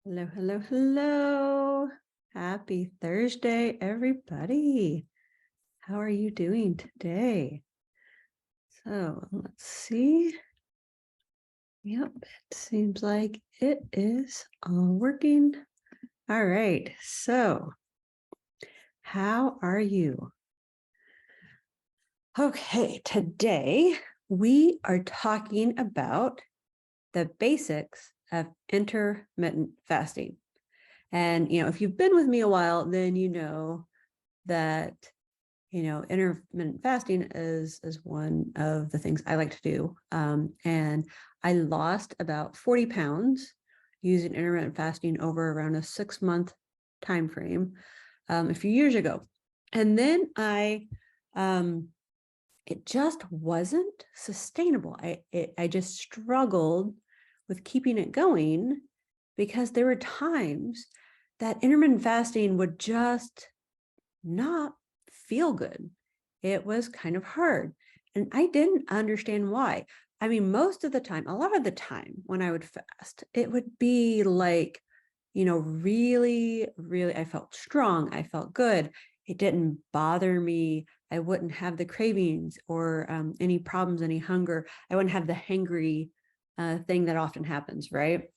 Hello, hello, hello. Happy Thursday, everybody. How are you doing today? So let's see. Yep, it seems like it is all working. All right, so how are you? Okay, today we are talking about the basics of intermittent fasting. And, if you've been with me a while, then you know that, intermittent fasting is one of the things I like to do. And I lost about 40 pounds using intermittent fasting over around a 6-month time frame a few years ago. And then it just wasn't sustainable. I just struggled with keeping it going because there were times that intermittent fasting would just not feel good. It was kind of hard. And I didn't understand why. I mean, most of the time, a lot of the time when I would fast, it would be like, really, really, I felt strong. I felt good. It didn't bother me. I wouldn't have the cravings or any problems, any hunger. I wouldn't have the hangry thing that often happens, right?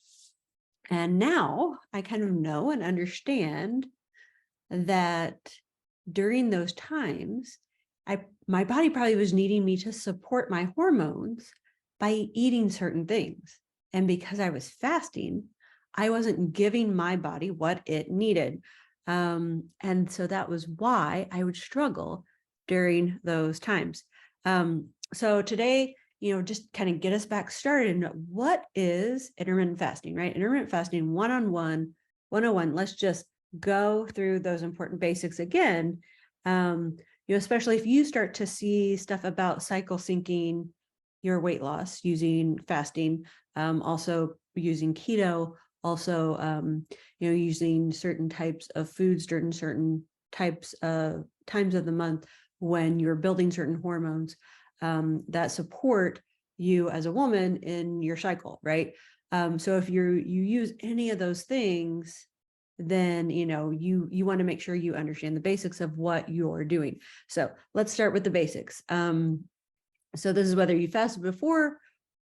And now I kind of know and understand that during those times, my body probably was needing me to support my hormones by eating certain things. And because I was fasting, I wasn't giving my body what it needed. And so that was why I would struggle during those times. So today, just kind of get us back started. What is intermittent fasting, right? Intermittent fasting 101. Let's just go through those important basics again. Especially if you start to see stuff about cycle syncing your weight loss using fasting, also using keto, also, using certain types of foods during certain types of times of the month when you're building certain hormones that support you as a woman in your cycle, right? So if you use any of those things, then you want to make sure you understand the basics of what you're doing. So let's start with the basics. So this is whether you fasted before,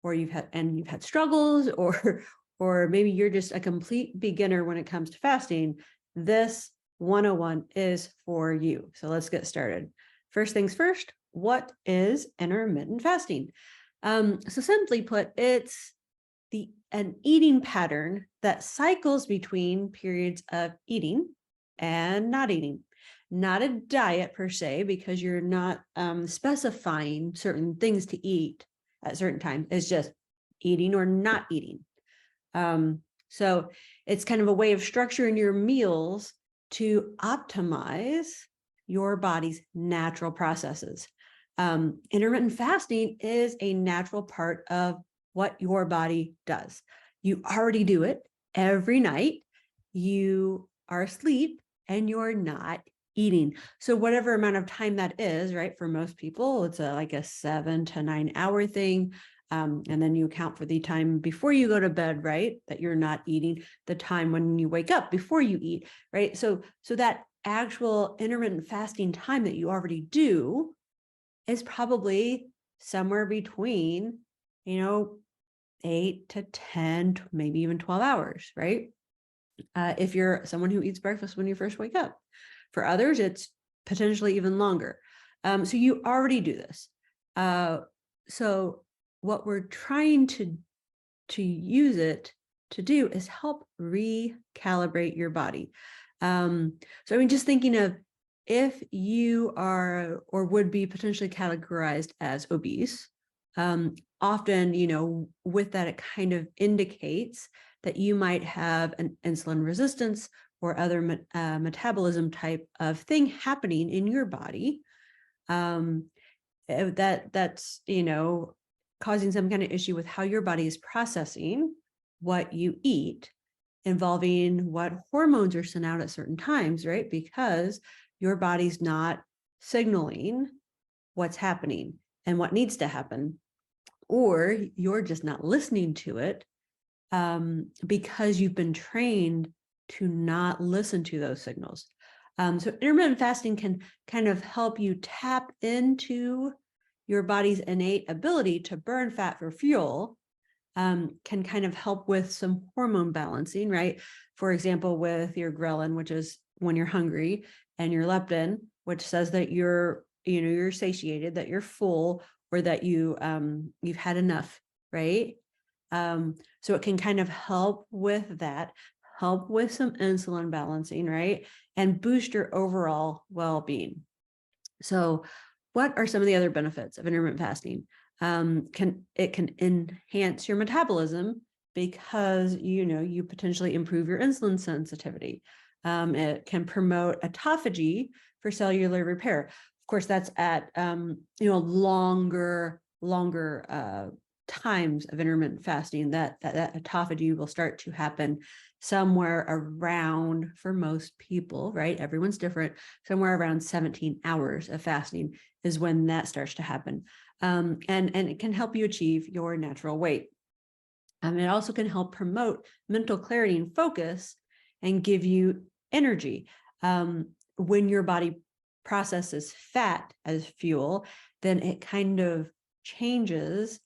or you've had struggles, or maybe you're just a complete beginner when it comes to fasting. This 101 is for you. So let's get started. First things first, what is intermittent fasting? So simply put, it's an eating pattern that cycles between periods of eating and not eating. Not a diet per se, because you're not specifying certain things to eat at certain times. It's just eating or not eating. So it's kind of a way of structuring your meals to optimize your body's natural processes. Intermittent fasting is a natural part of what your body does. You already do it every night. You are asleep and you're not eating. So whatever amount of time that is, right? For most people, it's like a 7 to 9 hour thing. And then you account for the time before you go to bed, right? That you're not eating, the time when you wake up before you eat, right? So that actual intermittent fasting time that you already do is probably somewhere between, 8 to 10, maybe even 12 hours, right? If you're someone who eats breakfast when you first wake up. For others, it's potentially even longer. So you already do this. So what we're trying to use it to do is help recalibrate your body. So I mean, just thinking of if you are or would be potentially categorized as obese, often, with that, it kind of indicates that you might have an insulin resistance or other metabolism type of thing happening in your body. That's causing some kind of issue with how your body is processing what you eat, involving what hormones are sent out at certain times, right? Because your body's not signaling what's happening and what needs to happen, or you're just not listening to it because you've been trained to not listen to those signals. So intermittent fasting can kind of help you tap into your body's innate ability to burn fat for fuel, can kind of help with some hormone balancing, right? For example, with your ghrelin, which is when you're hungry, and your leptin, which says that you're satiated, that you're full, or that you've had enough, right? So it can kind of help with that, help with some insulin balancing, right? And boost your overall well-being. So what are some of the other benefits of intermittent fasting? It can enhance your metabolism because you potentially improve your insulin sensitivity. It can promote autophagy for cellular repair. Of course, that's at longer times of intermittent fasting that autophagy will start to happen somewhere around, for most people, right? Everyone's different. Somewhere around 17 hours of fasting is when that starts to happen. And it can help you achieve your natural weight. It also can help promote mental clarity and focus and give you energy. When your body processes fat as fuel, then it kind of changes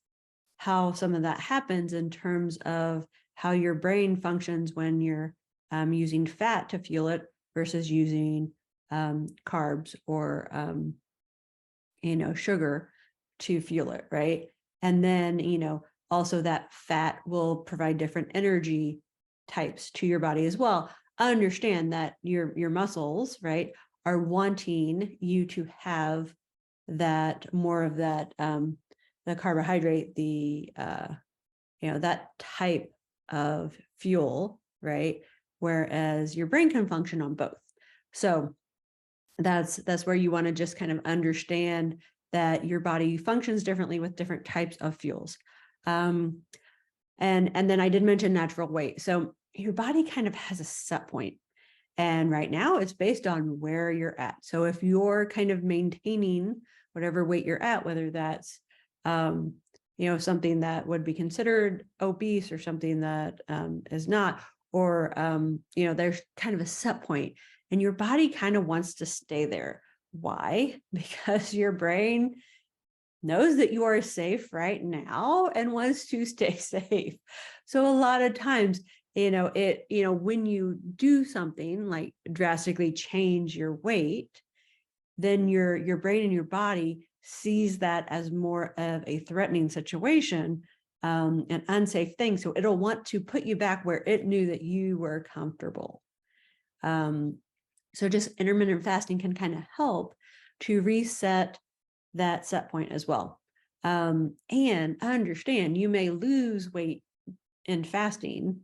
how some of that happens in terms of how your brain functions when you're using fat to fuel it versus using carbs or sugar to fuel it, right? And then also that fat will provide different energy types to your body as well. Understand that your muscles, right, are wanting you to have that more of that the carbohydrate, that type of fuel, right? Whereas your brain can function on both. So that's where you want to just kind of understand that your body functions differently with different types of fuels. And then I did mention natural weight. So your body kind of has a set point. And right now it's based on where you're at. So if you're kind of maintaining whatever weight you're at, whether that's, something that would be considered obese or something that is not, or, there's kind of a set point and your body kind of wants to stay there. Why? Because your brain knows that you are safe right now and wants to stay safe. So a lot of times, when you do something like drastically change your weight, then your brain and your body sees that as more of a threatening situation, an unsafe thing. So it'll want to put you back where it knew that you were comfortable. So just intermittent fasting can kind of help to reset that set point as well. And understand you may lose weight in fasting,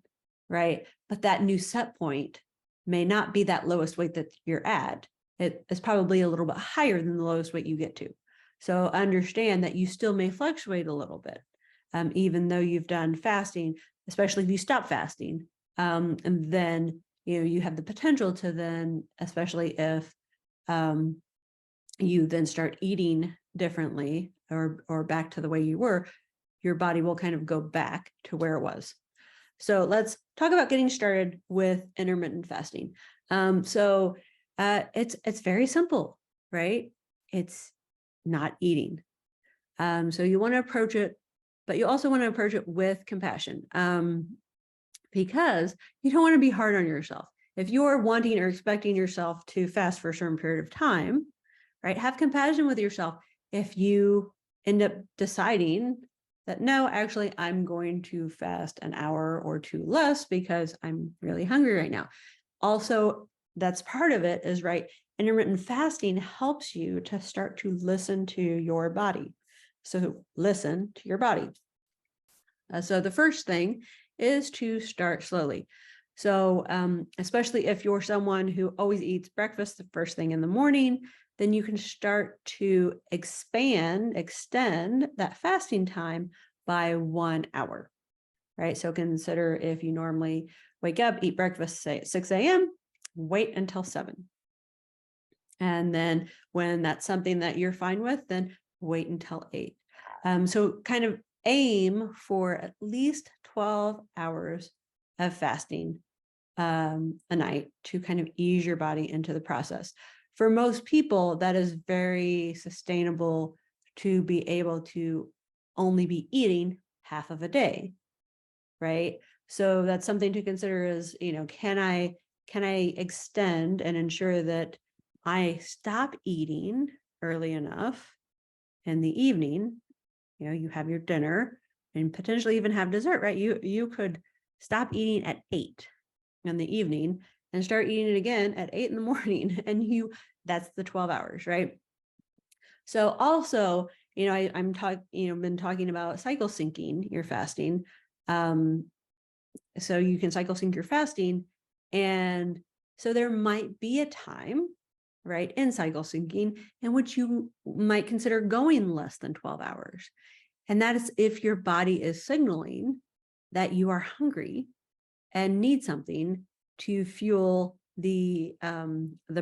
right? But that new set point may not be that lowest weight that you're at. It is probably a little bit higher than the lowest weight you get to. So understand that you still may fluctuate a little bit, even though you've done fasting, especially if you stop fasting. And then, you have the potential to then, especially if you then start eating differently or back to the way you were, your body will kind of go back to where it was. So let's talk about getting started with intermittent fasting. It's very simple, right? It's not eating. So you want to approach it, but you also want to approach it with compassion, because you don't want to be hard on yourself. If you're wanting or expecting yourself to fast for a certain period of time, right? Have compassion with yourself. If you end up deciding that, no, actually, I'm going to fast an hour or two less because I'm really hungry right now. Also, that's part of it is, right, intermittent fasting helps you to start to listen to your body. So listen to your body. So the first thing is to start slowly. So especially if you're someone who always eats breakfast the first thing in the morning, then you can start to extend that fasting time by 1 hour, right? So consider if you normally wake up, eat breakfast, say at 6 a.m., wait until 7. And then when that's something that you're fine with, then wait until 8. So kind of aim for at least 12 hours of fasting a night to kind of ease your body into the process. For most people, that is very sustainable to be able to only be eating half of a day, right? So that's something to consider is, can I extend and ensure that I stop eating early enough in the evening? You have your dinner and potentially even have dessert, right? You could stop eating at 8 in the evening and start eating it again at 8 in the morning. And that's the 12 hours, right? So also, I'm been talking about cycle syncing your fasting. So you can cycle sync your fasting. And so there might be a time, right, in cycle syncing in which you might consider going less than 12 hours. And that is if your body is signaling that you are hungry and need something to fuel the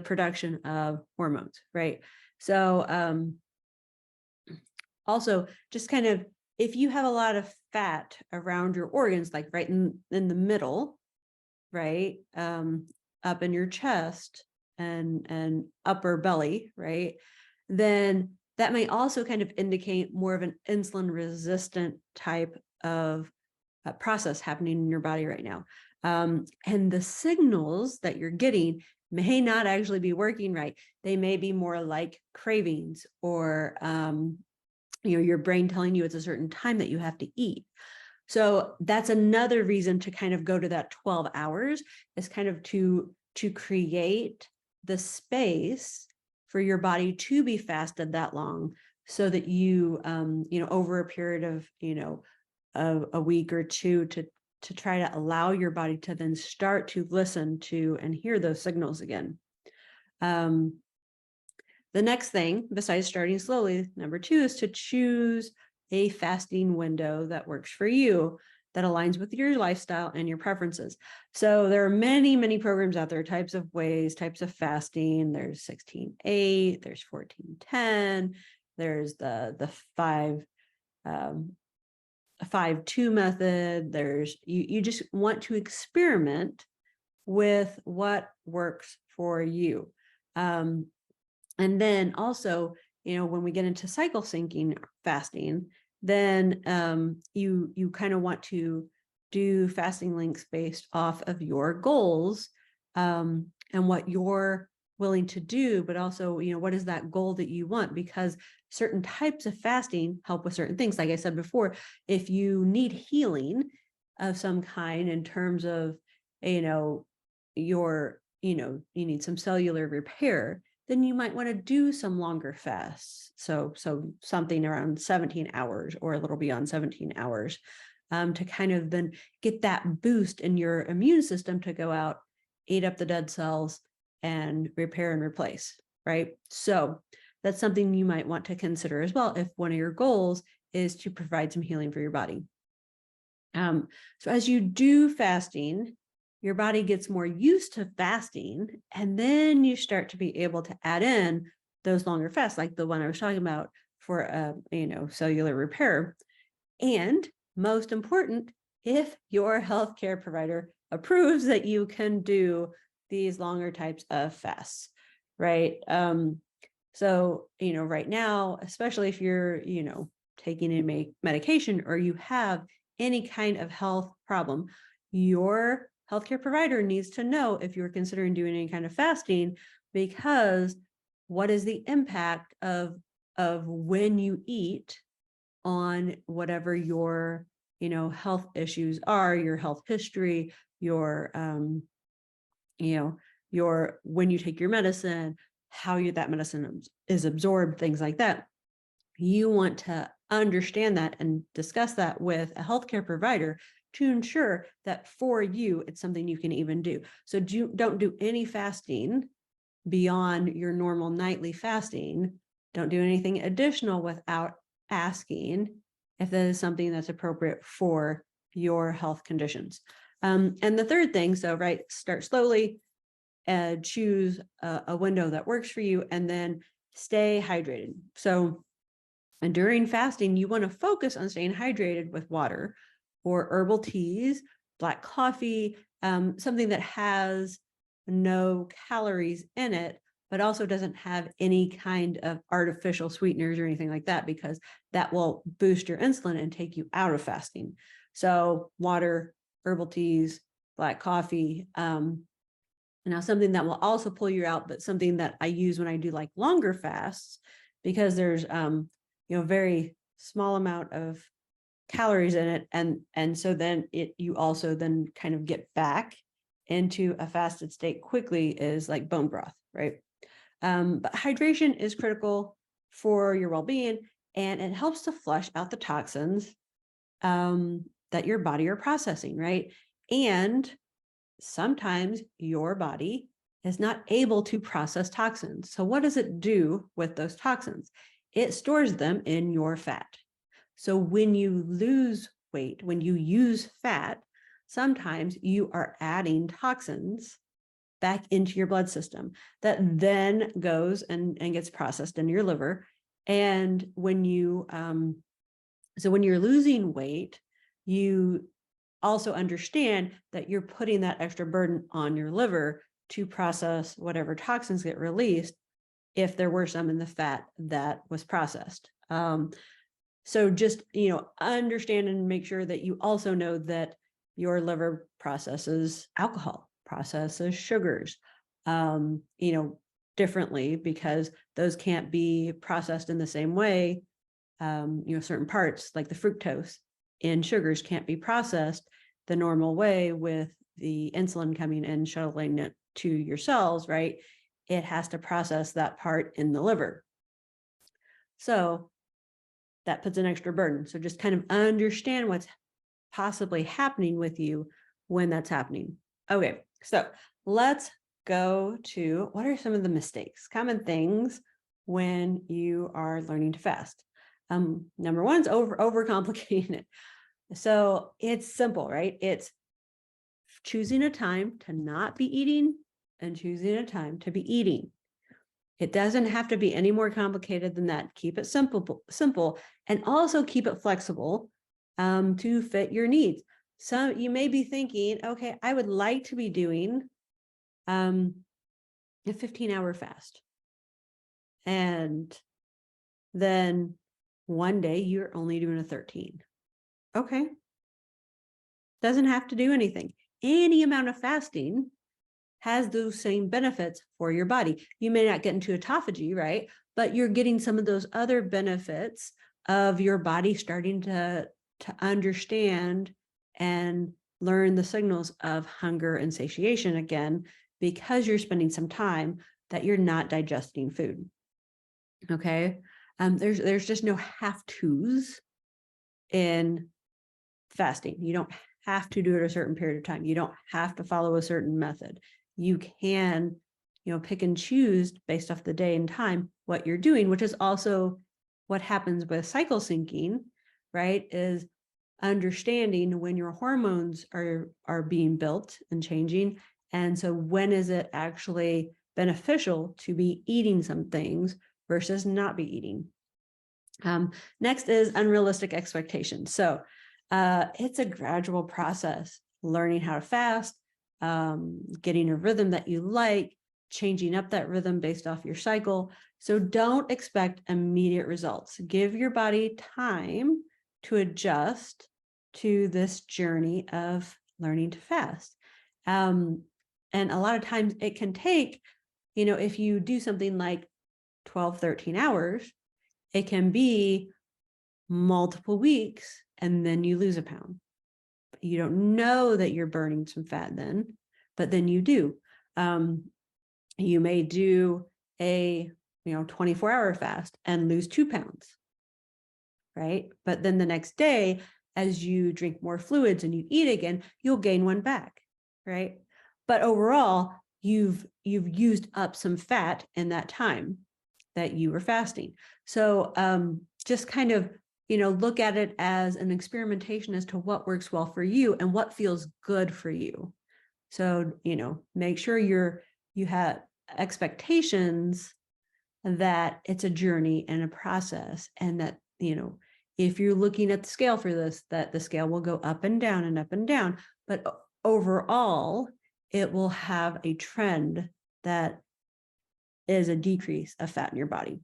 production of hormones, right? So also just kind of, if you have a lot of fat around your organs, like right in the middle, right, up in your chest and upper belly, right, then that may also kind of indicate more of an insulin resistant type of process happening in your body right now. And the signals that you're getting may not actually be working right. They may be more like cravings or, your brain telling you it's a certain time that you have to eat. So that's another reason to kind of go to that 12 hours, is kind of to create the space for your body to be fasted that long, so that you, over a period of, a week or two, to try to allow your body to then start to listen to and hear those signals again. The next thing, besides starting slowly, number 2, is to choose a fasting window that works for you, that aligns with your lifestyle and your preferences. So there are many, many programs out there, types of fasting. There's 16-8, there's 14-10, there's the 5-2 method. There's, you just want to experiment with what works for you. And then also, when we get into cycle syncing fasting, then you kind of want to do fasting links based off of your goals, and what you're willing to do, but also, what is that goal that you want? Because certain types of fasting help with certain things. Like I said before, if you need healing of some kind in terms of, you need some cellular repair, then you might want to do some longer fasts. So something around 17 hours or a little beyond 17 hours, to kind of then get that boost in your immune system to go out, eat up the dead cells, and repair and replace, right? So that's something you might want to consider as well, if one of your goals is to provide some healing for your body. So as you do fasting, your body gets more used to fasting, and then you start to be able to add in those longer fasts, like the one I was talking about for, cellular repair. And most important, if your healthcare provider approves that you can do these longer types of fasts, right? So, right now, especially if you're, taking a medication or you have any kind of health problem, your healthcare provider needs to know if you're considering doing any kind of fasting, because what is the impact of when you eat on whatever your, health issues are, your health history, your, your, when you take your medicine, how that medicine is absorbed, things like that. You want to understand that and discuss that with a healthcare provider to ensure that for you, it's something you can even do. So don't do any fasting beyond your normal nightly fasting. Don't do anything additional without asking if that is something that's appropriate for your health conditions. And the third thing, so right, start slowly, choose a window that works for you, and then stay hydrated. So And during fasting, you want to focus on staying hydrated with water or herbal teas, black coffee, something that has no calories in it, but also doesn't have any kind of artificial sweeteners or anything like that, because that will boost your insulin and take you out of fasting. So water, herbal teas, black coffee, now something that will also pull you out, but something that I use when I do like longer fasts, because there's very small amount of calories in it, and so then you also then kind of get back into a fasted state quickly, is like bone broth, right? But hydration is critical for your well-being, and it helps to flush out the toxins that your body are processing, right? And sometimes your body is not able to process toxins. So what does it do with those toxins? It stores them in your fat. So when you lose weight, when you use fat, sometimes you are adding toxins back into your blood system that then goes and gets processed in your liver. And when you, so when you're losing weight, you also understand that you're putting that extra burden on your liver to process whatever toxins get released, if there were some in the fat that was processed. So just, understand and make sure that you also know that your liver processes alcohol, processes sugars, differently, because those can't be processed in the same way. Certain parts like the fructose in sugars can't be processed the normal way with the insulin coming in, shuttling it to your cells, right? It has to process that part in the liver. So that puts an extra burden. So just kind of understand what's possibly happening with you when that's happening. Okay, so let's go to what are some of the mistakes, common things when you are learning to fast. Number one is overcomplicating it. So it's simple, right? It's choosing a time to not be eating and choosing a time to be eating. It doesn't have to be any more complicated than that. Keep it simple, and also keep it flexible to fit your needs. So you may be thinking, okay, I would like to be doing a 15-hour fast. And then one day you're only doing a 13. Okay. Doesn't have to do anything. Any amount of fasting has those same benefits for your body. You may not get into autophagy, right? But you're getting some of those other benefits of your body starting to understand and learn the signals of hunger and satiation again, because you're spending some time that you're not digesting food. Okay. There's just no have-tos in fasting. You don't have to do it a certain period of time. You don't have to follow a certain method. You can, pick and choose based off the day and time what you're doing, which is also what happens with cycle syncing, right? Is understanding when your hormones are being built and changing. And so when is it actually beneficial to be eating some things versus not be eating? Next is unrealistic expectations. So it's a gradual process, learning how to fast, getting a rhythm that you like, changing up that rhythm based off your cycle. So don't expect immediate results. Give your body time to adjust to this journey of learning to fast. And a lot of times it can take, if you do something like 12, 13 hours, it can be multiple weeks and then you lose a pound. You don't know that you're burning some fat then, but then you do. You may do a 24-hour fast and lose 2 pounds, right? But then the next day, as you drink more fluids and you eat again, you'll gain 1 back, right? But overall, you've used up some fat in that time that you were fasting. So just kind of look at it as an experimentation as to what works well for you and what feels good for you. So, make sure you have expectations that it's a journey and a process, and that if you're looking at the scale for this, that the scale will go up and down and up and down, but overall, it will have a trend that is a decrease of fat in your body.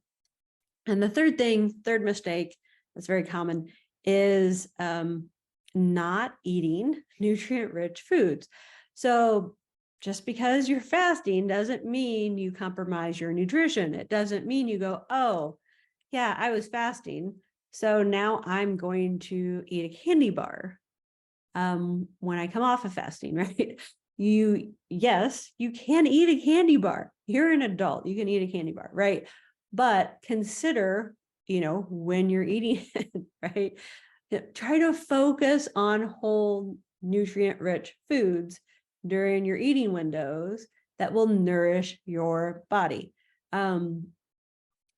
And the third mistake that's very common is not eating nutrient-rich foods. So just because you're fasting doesn't mean you compromise your nutrition. It doesn't mean you go, oh, yeah, I was fasting, so now I'm going to eat a candy bar when I come off of fasting, right? Yes, you can eat a candy bar. You're an adult, you can eat a candy bar, right? But consider, when you're eating it, right? Try to focus on whole nutrient-rich foods during your eating windows that will nourish your body.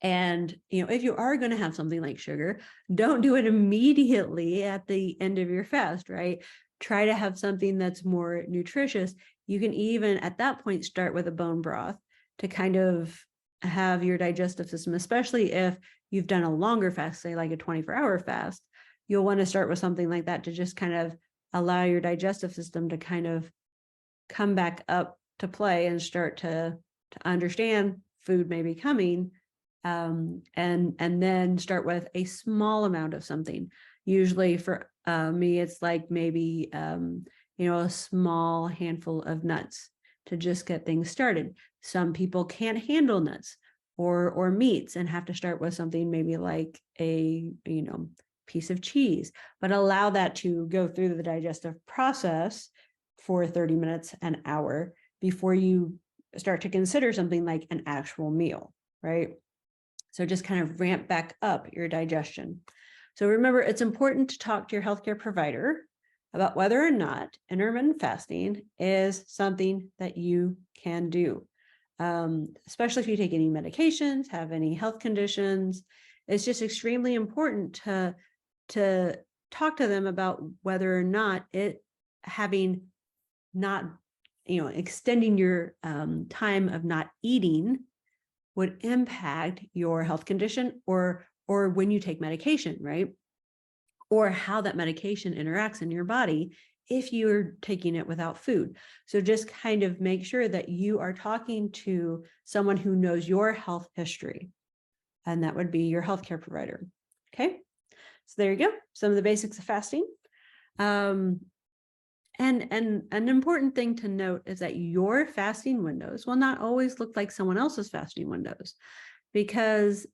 And, if you are going to have something like sugar, don't do it immediately at the end of your fast, right? Try to have something that's more nutritious. You can even at that point start with a bone broth to kind of have your digestive system, especially if you've done a longer fast, say like a 24-hour fast, you'll want to start with something like that to just kind of allow your digestive system to kind of come back up to play and start to understand food may be coming. And then start with a small amount of something. Usually for me, it's like maybe, a small handful of nuts to just get things started. Some people can't handle nuts or meats and have to start with something maybe like a, piece of cheese, but allow that to go through the digestive process for 30 minutes, an hour before you start to consider something like an actual meal, right? So just kind of ramp back up your digestion. So remember, it's important to talk to your healthcare provider about whether or not intermittent fasting is something that you can do, especially if you take any medications, have any health conditions. It's just extremely important to talk to them about whether or not extending your time of not eating would impact your health condition or when you take medication, right? Or how that medication interacts in your body if you're taking it without food. So just kind of make sure that you are talking to someone who knows your health history, and that would be your healthcare provider. Okay, so there you go. Some of the basics of fasting. And an important thing to note is that your fasting windows will not always look like someone else's fasting windows, because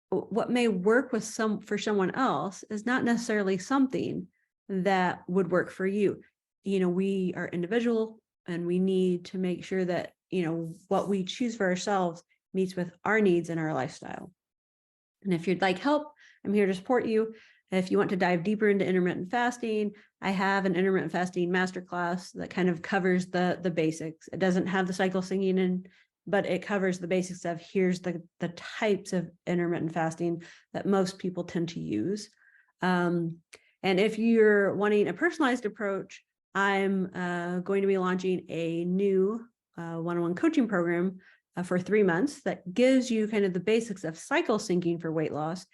what may work for someone else is not necessarily something that would work for you. We are individual, and we need to make sure that what we choose for ourselves meets with our needs and our lifestyle. And if you'd like help, I'm here to support you. If you want to dive deeper into intermittent fasting, I have an intermittent fasting masterclass that kind of covers the basics. It doesn't have the cycle syncing in, but it covers the basics of here's the types of intermittent fasting that most people tend to use. And if you're wanting a personalized approach, I'm going to be launching a new one-on-one coaching program for 3 months that gives you kind of the basics of cycle syncing for weight loss.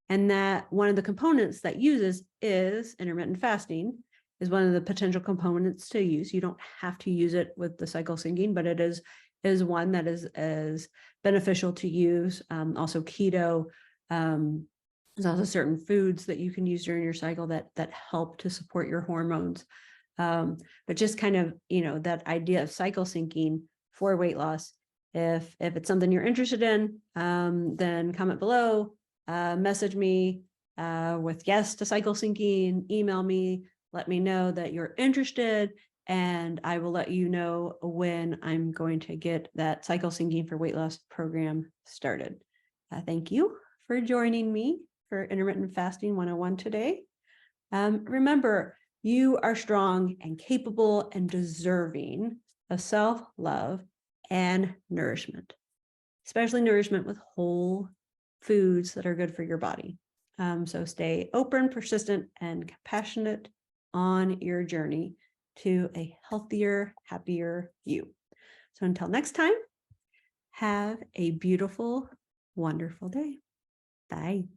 And that one of the components that uses is intermittent fasting is one of the potential components to use. You don't have to use it with the cycle syncing, but it is one that is beneficial to use. Also keto. There's also certain foods that you can use during your cycle that help to support your hormones. But just kind of, that idea of cycle syncing for weight loss. If it's something you're interested in, then comment below. Message me with yes to cycle syncing, email me, let me know that you're interested, and I will let you know when I'm going to get that cycle syncing for weight loss program started. Thank you for joining me for Intermittent Fasting 101 today. Remember, you are strong and capable and deserving of self-love and nourishment, especially nourishment with whole foods that are good for your body. So stay open, persistent, and compassionate on your journey to a healthier, happier you. So until next time, have a beautiful wonderful day. Bye.